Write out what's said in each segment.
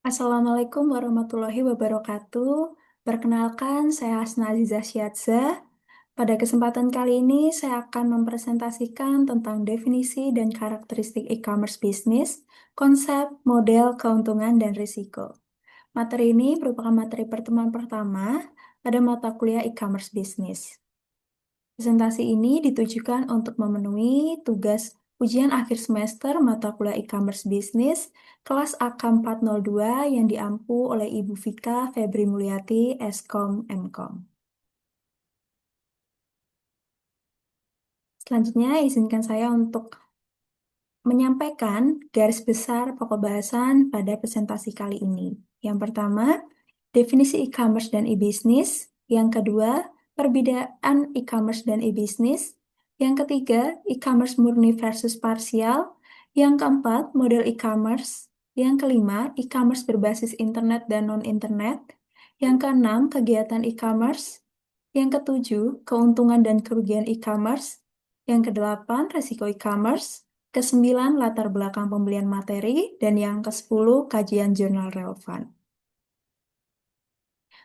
Assalamualaikum warahmatullahi wabarakatuh. Perkenalkan, saya Hasna Aziza Syiadzah. Pada kesempatan kali ini, saya akan mempresentasikan tentang definisi dan karakteristik e-commerce bisnis, konsep, model, keuntungan, dan risiko. Materi ini merupakan materi pertemuan pertama pada mata kuliah e-commerce bisnis. Presentasi ini ditujukan untuk memenuhi tugas ujian akhir semester mata kuliah e-commerce bisnis kelas AK 402 yang diampu oleh Ibu Vika Febri Mulyati, Eskom Mkom. Selanjutnya, izinkan saya untuk menyampaikan garis besar pokok bahasan pada presentasi kali ini. Yang pertama, definisi e-commerce dan e-business. Yang kedua, perbedaan e-commerce dan e-business. Yang ketiga, e-commerce murni versus parsial. Yang keempat, model e-commerce. Yang kelima, e-commerce berbasis internet dan non-internet. Yang keenam, kegiatan e-commerce. Yang ketujuh, keuntungan dan kerugian e-commerce. Yang kedelapan, resiko e-commerce. Kesembilan, latar belakang pembelian materi. Dan yang kesepuluh, kajian jurnal relevan.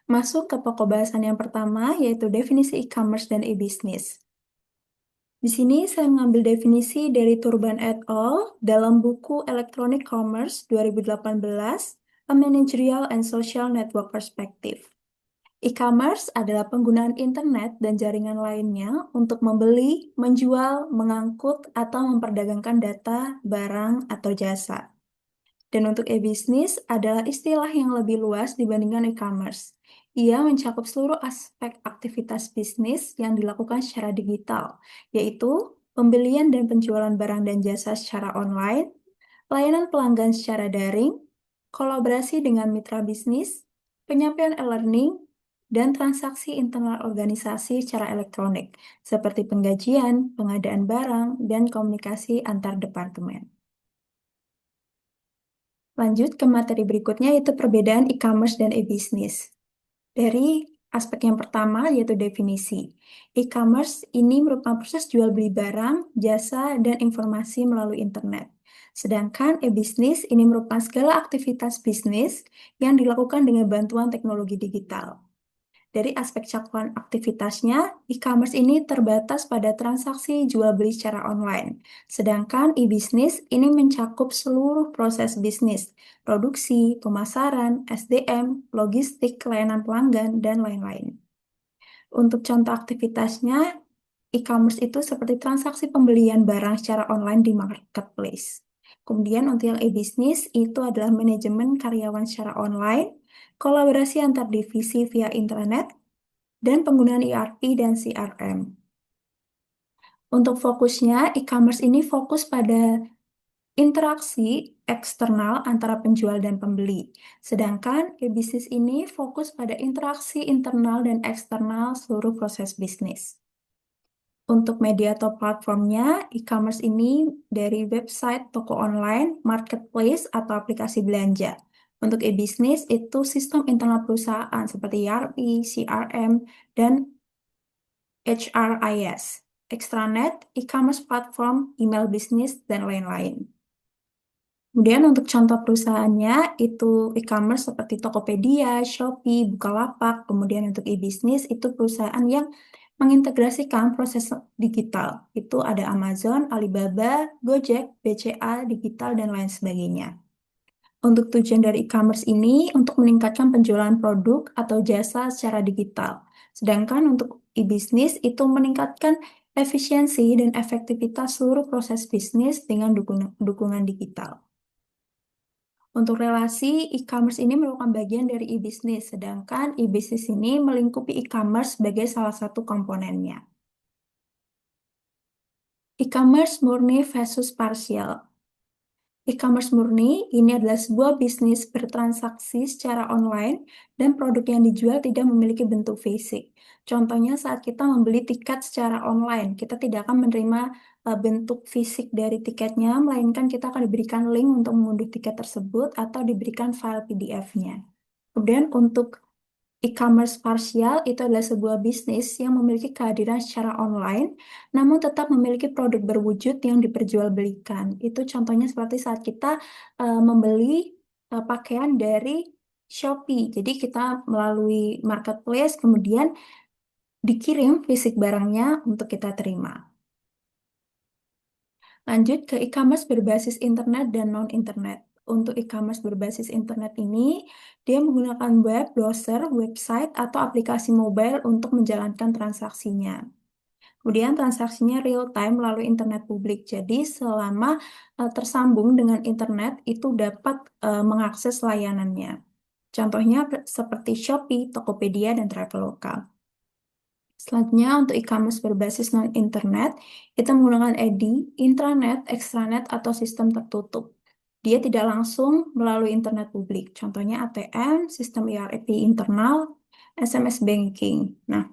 Masuk ke pokok bahasan yang pertama, yaitu definisi e-commerce dan e-business. Di sini saya mengambil definisi dari Turban et al. Dalam buku Electronic Commerce 2018, A Managerial and Social Network Perspective. E-commerce adalah penggunaan internet dan jaringan lainnya untuk membeli, menjual, mengangkut, atau memperdagangkan data, barang, atau jasa. Dan untuk e-bisnis adalah istilah yang lebih luas dibandingkan e-commerce. Ia mencakup seluruh aspek aktivitas bisnis yang dilakukan secara digital, yaitu pembelian dan penjualan barang dan jasa secara online, layanan pelanggan secara daring, kolaborasi dengan mitra bisnis, penyampaian e-learning, dan transaksi internal organisasi secara elektronik, seperti penggajian, pengadaan barang, dan komunikasi antar departemen. Lanjut ke materi berikutnya, yaitu perbedaan e-commerce dan e-business. Dari aspek yang pertama, yaitu definisi. E-commerce ini merupakan proses jual beli barang, jasa, dan informasi melalui internet. Sedangkan e-business ini merupakan segala aktivitas bisnis yang dilakukan dengan bantuan teknologi digital. Dari aspek cakupan aktivitasnya, e-commerce ini terbatas pada transaksi jual beli secara online. Sedangkan e-business ini mencakup seluruh proses bisnis, produksi, pemasaran, SDM, logistik, layanan pelanggan, dan lain-lain. Untuk contoh aktivitasnya, e-commerce itu seperti transaksi pembelian barang secara online di marketplace. Kemudian untuk yang e-business itu adalah manajemen karyawan secara online, kolaborasi antar divisi via intranet, dan penggunaan ERP dan CRM. Untuk fokusnya, e-commerce ini fokus pada interaksi eksternal antara penjual dan pembeli. Sedangkan e-bisnis ini fokus pada interaksi internal dan eksternal seluruh proses bisnis. Untuk media atau platformnya, e-commerce ini dari website, toko online, marketplace, atau aplikasi belanja. Untuk e-bisnis itu sistem internal perusahaan seperti ERP, CRM, dan HRIS, extranet, e-commerce platform, email bisnis, dan lain-lain. Kemudian untuk contoh perusahaannya itu e-commerce seperti Tokopedia, Shopee, Bukalapak. Kemudian untuk e-bisnis itu perusahaan yang mengintegrasikan proses digital. Itu ada Amazon, Alibaba, Gojek, BCA, Digital, dan lain sebagainya. Untuk tujuan dari e-commerce ini untuk meningkatkan penjualan produk atau jasa secara digital. Sedangkan untuk e-bisnis itu meningkatkan efisiensi dan efektivitas seluruh proses bisnis dengan dukungan digital. Untuk relasi, e-commerce ini merupakan bagian dari e-bisnis, sedangkan e-bisnis ini melingkupi e-commerce sebagai salah satu komponennya. E-commerce murni versus parsial. E-commerce murni ini adalah sebuah bisnis bertransaksi secara online dan produk yang dijual tidak memiliki bentuk fisik. Contohnya saat kita membeli tiket secara online, kita tidak akan menerima bentuk fisik dari tiketnya, melainkan kita akan diberikan link untuk mengunduh tiket tersebut atau diberikan file PDF-nya. Kemudian untuk e-commerce parsial itu adalah sebuah bisnis yang memiliki kehadiran secara online, namun tetap memiliki produk berwujud yang diperjualbelikan. Itu contohnya seperti saat kita membeli pakaian dari Shopee. Jadi kita melalui marketplace, kemudian dikirim fisik barangnya untuk kita terima. Lanjut ke e-commerce berbasis internet dan non-internet. Untuk e-commerce berbasis internet ini, dia menggunakan web, browser, website, atau aplikasi mobile untuk menjalankan transaksinya. Kemudian transaksinya real time melalui internet publik. Jadi selama tersambung dengan internet itu dapat mengakses layanannya. Contohnya seperti Shopee, Tokopedia, dan Traveloka. Selanjutnya untuk e-commerce berbasis non-internet, kita menggunakan EDI, intranet, extranet, atau sistem tertutup. Dia tidak langsung melalui internet publik. Contohnya ATM, sistem ERP internal, SMS banking. Nah,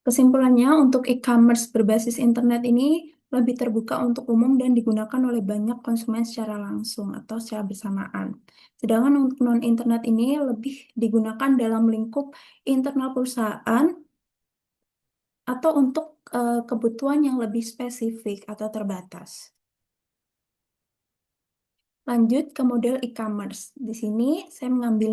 kesimpulannya, untuk e-commerce berbasis internet ini lebih terbuka untuk umum dan digunakan oleh banyak konsumen secara langsung atau secara bersamaan. Sedangkan untuk non-internet ini lebih digunakan dalam lingkup internal perusahaan atau untuk kebutuhan yang lebih spesifik atau terbatas. Lanjut ke model e-commerce. Di sini saya mengambil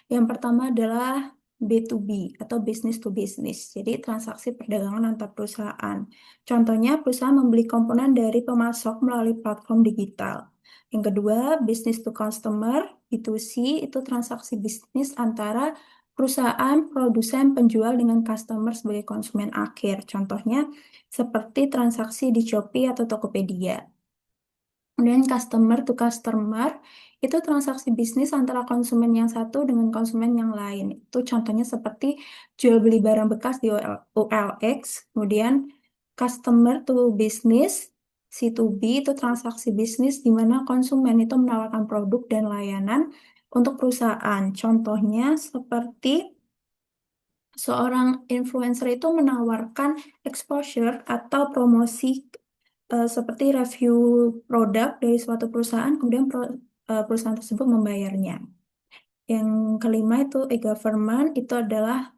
5. Yang pertama adalah B2B atau business to business. Jadi transaksi perdagangan antar perusahaan. Contohnya perusahaan membeli komponen dari pemasok melalui platform digital. Yang kedua, business to customer, B2C, itu transaksi bisnis antara perusahaan, produsen, penjual dengan customer sebagai konsumen akhir. Contohnya seperti transaksi di Shopee atau Tokopedia. Kemudian customer to customer itu transaksi bisnis antara konsumen yang satu dengan konsumen yang lain. Itu contohnya seperti jual beli barang bekas di OLX. Kemudian customer to business, C2B itu transaksi bisnis di mana konsumen itu menawarkan produk dan layanan untuk perusahaan. Contohnya seperti seorang influencer itu menawarkan exposure atau promosi seperti review produk dari suatu perusahaan, kemudian perusahaan tersebut membayarnya. Yang kelima itu e-government, itu adalah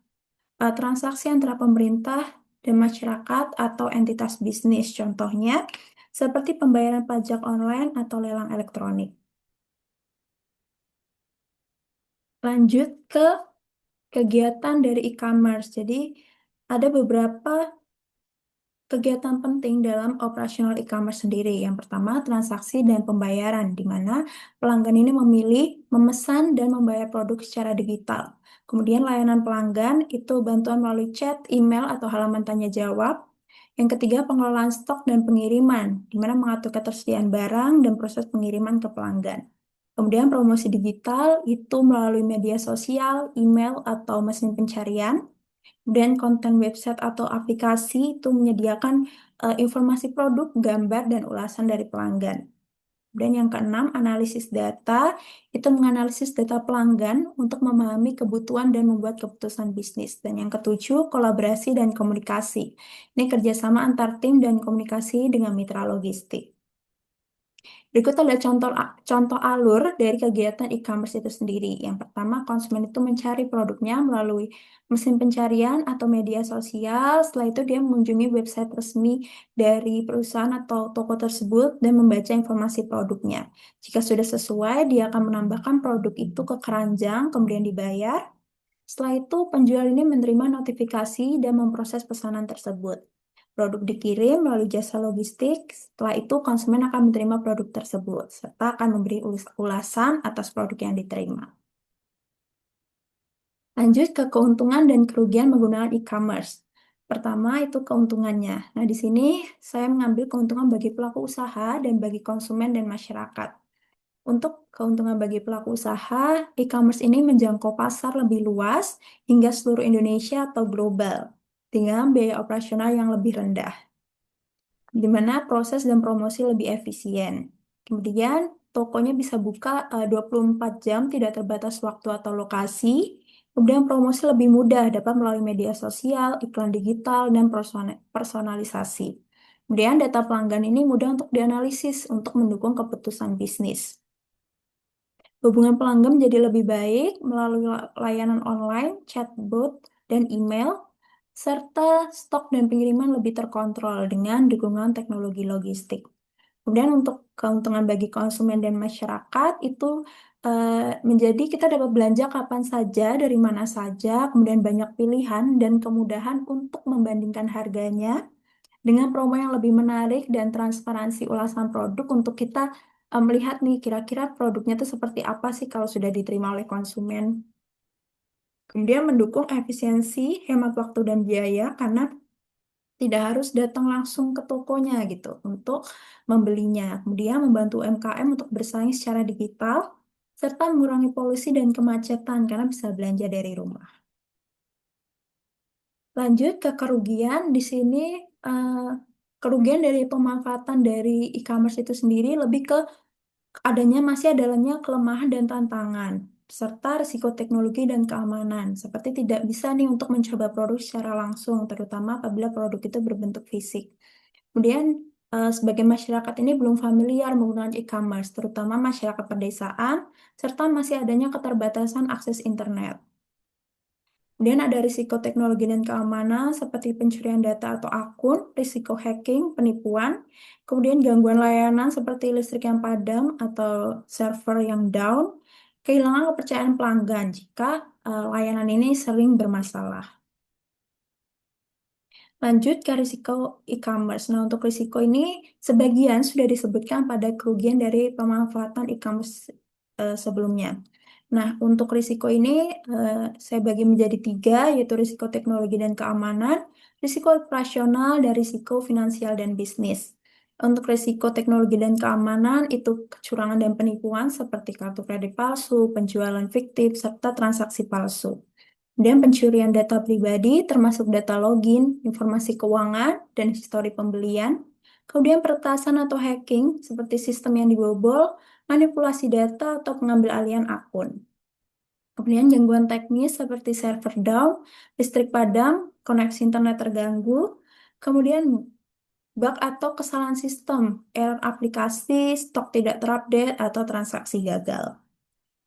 transaksi antara pemerintah dan masyarakat atau entitas bisnis. Contohnya seperti pembayaran pajak online atau lelang elektronik. Lanjut ke kegiatan dari e-commerce. Jadi ada beberapa kegiatan penting dalam operasional e-commerce sendiri. Yang pertama, transaksi dan pembayaran, di mana pelanggan ini memilih, memesan, dan membayar produk secara digital. Kemudian layanan pelanggan itu bantuan melalui chat, email, atau halaman tanya jawab. Yang ketiga, pengelolaan stok dan pengiriman, di mana mengatur ketersediaan barang dan proses pengiriman ke pelanggan. Kemudian promosi digital itu melalui media sosial, email, atau mesin pencarian. Dan konten website atau aplikasi itu menyediakan informasi produk, gambar, dan ulasan dari pelanggan. Dan yang keenam, analisis data, itu menganalisis data pelanggan untuk memahami kebutuhan dan membuat keputusan bisnis. Dan yang ketujuh, kolaborasi dan komunikasi. Ini kerjasama antar tim dan komunikasi dengan mitra logistik. Berikut adalah contoh alur dari kegiatan e-commerce itu sendiri. Yang pertama, konsumen itu mencari produknya melalui mesin pencarian atau media sosial. Setelah itu dia mengunjungi website resmi dari perusahaan atau toko tersebut dan membaca informasi produknya. Jika sudah sesuai, dia akan menambahkan produk itu ke keranjang, kemudian dibayar. Setelah itu, penjual ini menerima notifikasi dan memproses pesanan tersebut. Produk dikirim melalui jasa logistik. Setelah itu, konsumen akan menerima produk tersebut, serta akan memberi ulasan atas produk yang diterima. Lanjut ke keuntungan dan kerugian menggunakan e-commerce. Pertama, itu keuntungannya. Nah, di sini saya mengambil keuntungan bagi pelaku usaha dan bagi konsumen dan masyarakat. Untuk keuntungan bagi pelaku usaha, e-commerce ini menjangkau pasar lebih luas hingga seluruh Indonesia atau global, dengan biaya operasional yang lebih rendah, di mana proses dan promosi lebih efisien. Kemudian, tokonya bisa buka 24 jam, tidak terbatas waktu atau lokasi. Kemudian, promosi lebih mudah, dapat melalui media sosial, iklan digital, dan personalisasi. Kemudian, data pelanggan ini mudah untuk dianalisis untuk mendukung keputusan bisnis. Hubungan pelanggan menjadi lebih baik melalui layanan online, chatbot, dan email, serta stok dan pengiriman lebih terkontrol dengan dukungan teknologi logistik. Kemudian untuk keuntungan bagi konsumen dan masyarakat itu eh, menjadi kita dapat belanja kapan saja, dari mana saja, kemudian banyak pilihan dan kemudahan untuk membandingkan harganya dengan promo yang lebih menarik dan transparansi ulasan produk untuk kita melihat nih kira-kira produknya itu seperti apa sih kalau sudah diterima oleh konsumen. Kemudian mendukung efisiensi, hemat waktu dan biaya karena tidak harus datang langsung ke tokonya gitu untuk membelinya. Kemudian membantu UMKM untuk bersaing secara digital serta mengurangi polusi dan kemacetan karena bisa belanja dari rumah. Lanjut ke kerugian, di sini eh, kerugian dari pemanfaatan dari e-commerce itu sendiri lebih ke masih adanya kelemahan dan tantangan, serta risiko teknologi dan keamanan, seperti tidak bisa nih untuk mencoba produk secara langsung, terutama apabila produk itu berbentuk fisik. Kemudian, sebagai masyarakat ini belum familiar menggunakan e-commerce, terutama masyarakat pedesaan, serta masih adanya keterbatasan akses internet. Kemudian ada risiko teknologi dan keamanan seperti pencurian data atau akun, risiko hacking, penipuan, kemudian gangguan layanan seperti listrik yang padam atau server yang down, kehilangan kepercayaan pelanggan jika layanan ini sering bermasalah. Lanjut ke risiko e-commerce. Nah, untuk risiko ini sebagian sudah disebutkan pada kerugian dari pemanfaatan e-commerce sebelumnya. Nah, untuk risiko ini saya bagi menjadi tiga, yaitu risiko teknologi dan keamanan, risiko operasional, dan risiko finansial dan bisnis. Untuk risiko teknologi dan keamanan itu kecurangan dan penipuan seperti kartu kredit palsu, penjualan fiktif, serta transaksi palsu. Kemudian pencurian data pribadi termasuk data login, informasi keuangan, dan histori pembelian. Kemudian peretasan atau hacking seperti sistem yang dibobol, manipulasi data, atau pengambil alihan akun. Kemudian gangguan teknis seperti server down, listrik padam, koneksi internet terganggu. Kemudian bug atau kesalahan sistem, error aplikasi, stok tidak terupdate, atau transaksi gagal.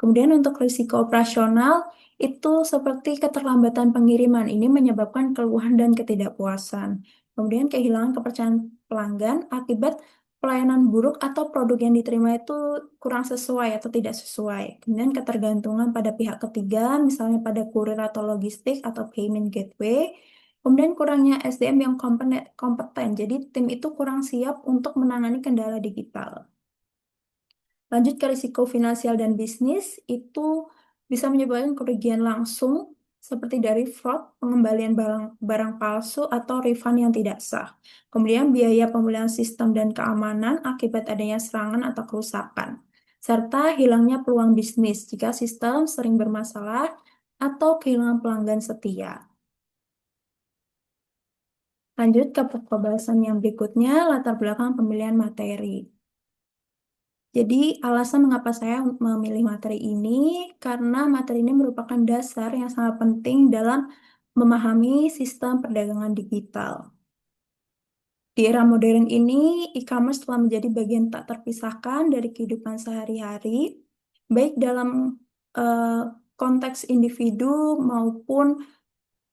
Kemudian untuk risiko operasional itu seperti keterlambatan pengiriman ini menyebabkan keluhan dan ketidakpuasan. Kemudian kehilangan kepercayaan pelanggan akibat pelayanan buruk atau produk yang diterima itu kurang sesuai atau tidak sesuai. Kemudian ketergantungan pada pihak ketiga, misalnya pada kurir atau logistik atau payment gateway. Kemudian kurangnya SDM yang kompeten. Jadi tim itu kurang siap untuk menangani kendala digital. Lanjut ke risiko finansial dan bisnis, itu bisa menyebabkan kerugian langsung seperti dari fraud, pengembalian barang palsu, atau refund yang tidak sah. Kemudian biaya pemulihan sistem dan keamanan akibat adanya serangan atau kerusakan. Serta hilangnya peluang bisnis jika sistem sering bermasalah atau kehilangan pelanggan setia. Lanjut ke pembahasan yang berikutnya, latar belakang pemilihan materi. Jadi, alasan mengapa saya memilih materi ini, karena materi ini merupakan dasar yang sangat penting dalam memahami sistem perdagangan digital. Di era modern ini, e-commerce telah menjadi bagian tak terpisahkan dari kehidupan sehari-hari, baik dalam eh, konteks individu maupun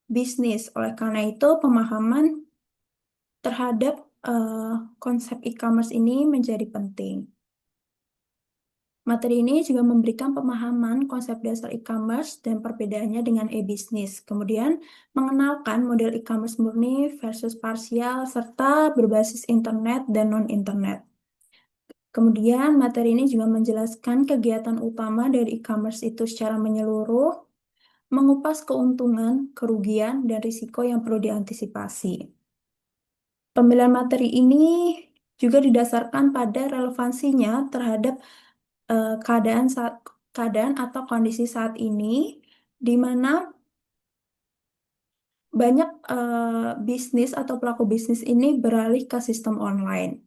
bisnis. Oleh karena itu, pemahaman terhadap eh, konsep e-commerce ini menjadi penting. Materi ini juga memberikan pemahaman konsep dasar e-commerce dan perbedaannya dengan e-bisnis. Kemudian, mengenalkan model e-commerce murni versus parsial, serta berbasis internet dan non-internet. Kemudian, materi ini juga menjelaskan kegiatan utama dari e-commerce itu secara menyeluruh, mengupas keuntungan, kerugian, dan risiko yang perlu diantisipasi. Pemilihan materi ini juga didasarkan pada relevansinya terhadap keadaan keadaan atau kondisi saat ini di mana banyak bisnis atau pelaku bisnis ini beralih ke sistem online.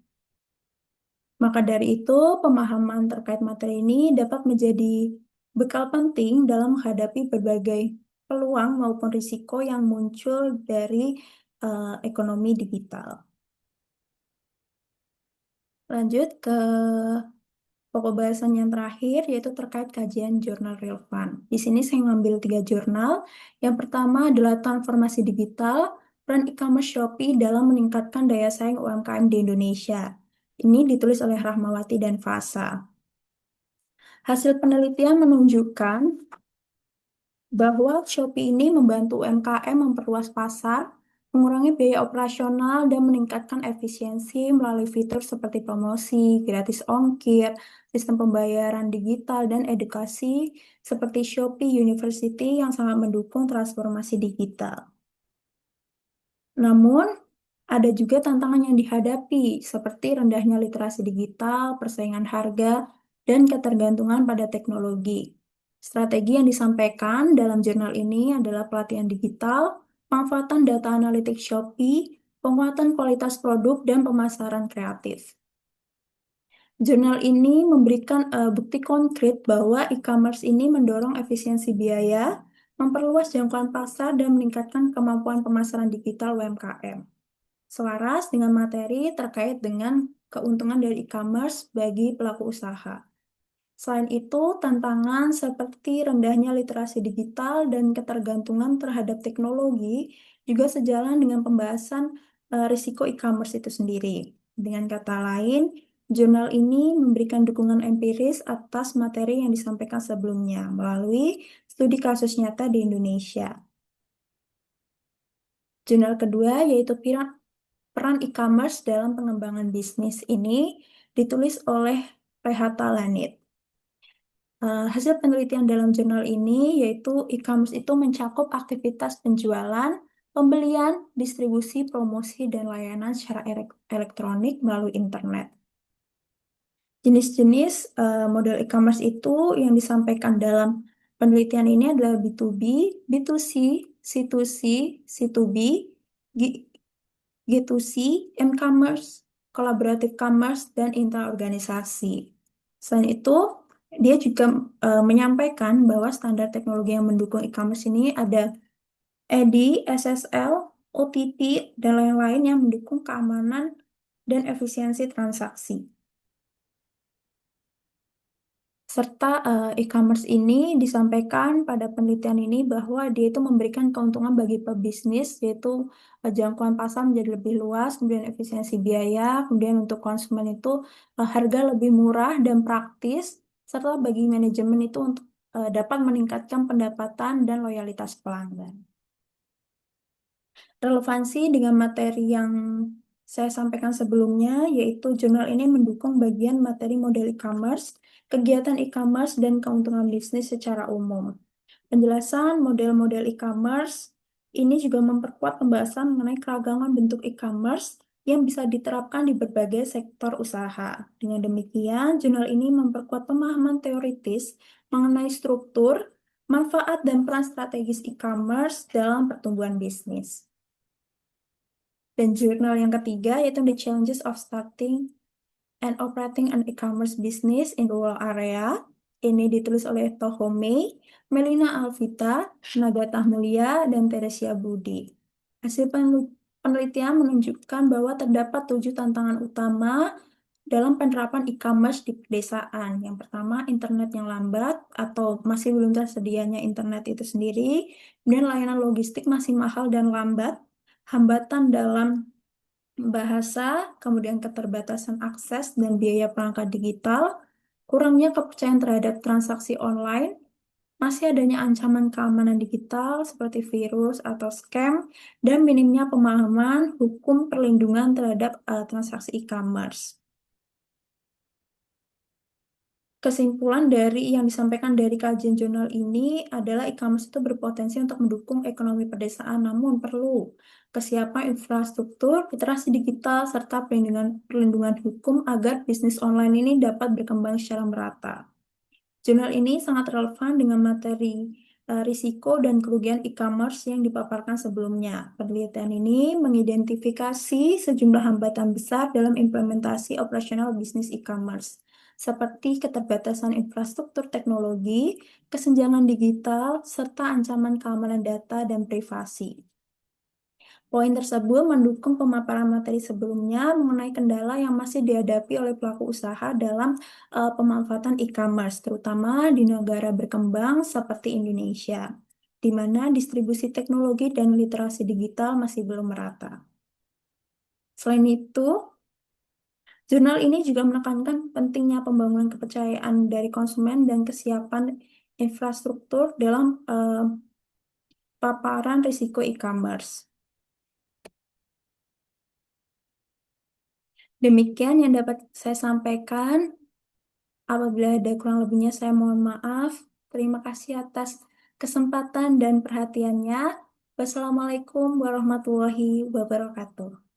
Maka dari itu, pemahaman terkait materi ini dapat menjadi bekal penting dalam menghadapi berbagai peluang maupun risiko yang muncul dari ekonomi digital. Lanjut ke pokok bahasan yang terakhir yaitu terkait kajian jurnal relevan. Di sini saya mengambil tiga jurnal. Yang pertama adalah transformasi digital, peran e-commerce Shopee dalam meningkatkan daya saing UMKM di Indonesia. Ini ditulis oleh Rahmawati dan Fasa. Hasil penelitian menunjukkan bahwa Shopee ini membantu UMKM memperluas pasar, mengurangi biaya operasional, dan meningkatkan efisiensi melalui fitur seperti promosi, gratis ongkir, sistem pembayaran digital, dan edukasi seperti Shopee University yang sangat mendukung transformasi digital. Namun, ada juga tantangan yang dihadapi, seperti rendahnya literasi digital, persaingan harga, dan ketergantungan pada teknologi. Strategi yang disampaikan dalam jurnal ini adalah pelatihan digital, pemanfaatan data analitik Shopee, penguatan kualitas produk, dan pemasaran kreatif. Jurnal ini memberikan bukti konkret bahwa e-commerce ini mendorong efisiensi biaya, memperluas jangkauan pasar, dan meningkatkan kemampuan pemasaran digital UMKM. Selaras dengan materi terkait dengan keuntungan dari e-commerce bagi pelaku usaha. Selain itu, tantangan seperti rendahnya literasi digital dan ketergantungan terhadap teknologi juga sejalan dengan pembahasan risiko e-commerce itu sendiri. Dengan kata lain, jurnal ini memberikan dukungan empiris atas materi yang disampaikan sebelumnya melalui studi kasus nyata di Indonesia. Jurnal kedua yaitu peran e-commerce dalam pengembangan bisnis ini ditulis oleh Rehata Lanit. Hasil penelitian dalam jurnal ini yaitu e-commerce itu mencakup aktivitas penjualan, pembelian, distribusi, promosi, dan layanan secara elektronik melalui internet. Jenis-jenis model e-commerce itu yang disampaikan dalam penelitian ini adalah B2B, B2C, C2C, C2B, G2C, M-commerce, collaborative commerce, dan intraorganisasi. Selain itu, dia juga menyampaikan bahwa standar teknologi yang mendukung e-commerce ini ada EDI, SSL, OTP, dan lain-lain yang mendukung keamanan dan efisiensi transaksi. Serta e-commerce ini disampaikan pada penelitian ini bahwa dia itu memberikan keuntungan bagi pebisnis, yaitu jangkauan pasar menjadi lebih luas, kemudian efisiensi biaya, kemudian untuk konsumen itu harga lebih murah dan praktis, serta bagi manajemen itu untuk dapat meningkatkan pendapatan dan loyalitas pelanggan. Relevansi dengan materi yang saya sampaikan sebelumnya, yaitu jurnal ini mendukung bagian materi model e-commerce, kegiatan e-commerce, dan keuntungan bisnis secara umum. Penjelasan model-model e-commerce ini juga memperkuat pembahasan mengenai keragaman bentuk e-commerce yang bisa diterapkan di berbagai sektor usaha. Dengan demikian, jurnal ini memperkuat pemahaman teoritis mengenai struktur, manfaat, dan peran strategis e-commerce dalam pertumbuhan bisnis. Dan jurnal yang ketiga yaitu The Challenges of Starting and Operating an E-commerce Business in Rural Area. Ini ditulis oleh Tohome, Melina Alvita, Nagata Mulia, dan Teresia Budi. Hasil penelitian menunjukkan bahwa terdapat 7 tantangan utama dalam penerapan e-commerce di pedesaan. Yang pertama, internet yang lambat atau masih belum tersedianya internet itu sendiri. Kemudian layanan logistik masih mahal dan lambat. Hambatan dalam bahasa, kemudian keterbatasan akses dan biaya perangkat digital, kurangnya kepercayaan terhadap transaksi online, masih adanya ancaman keamanan digital seperti virus atau scam, dan minimnya pemahaman hukum perlindungan terhadap transaksi e-commerce. Kesimpulan dari yang disampaikan dari kajian jurnal ini adalah e-commerce itu berpotensi untuk mendukung ekonomi pedesaan, namun perlu kesiapan infrastruktur, literasi digital, serta perlindungan hukum agar bisnis online ini dapat berkembang secara merata. Jurnal ini sangat relevan dengan materi risiko dan kerugian e-commerce yang dipaparkan sebelumnya. Penelitian ini mengidentifikasi sejumlah hambatan besar dalam implementasi operasional bisnis e-commerce, seperti keterbatasan infrastruktur teknologi, kesenjangan digital, serta ancaman keamanan data dan privasi. Poin tersebut mendukung pemaparan materi sebelumnya mengenai kendala yang masih dihadapi oleh pelaku usaha dalam pemanfaatan e-commerce, terutama di negara berkembang seperti Indonesia, di mana distribusi teknologi dan literasi digital masih belum merata. Selain itu, Jurnal ini juga menekankan pentingnya pembangunan kepercayaan dari konsumen dan kesiapan infrastruktur dalam paparan risiko e-commerce. Demikian yang dapat saya sampaikan. Apabila ada kurang lebihnya, saya mohon maaf. Terima kasih atas kesempatan dan perhatiannya. Wassalamualaikum warahmatullahi wabarakatuh.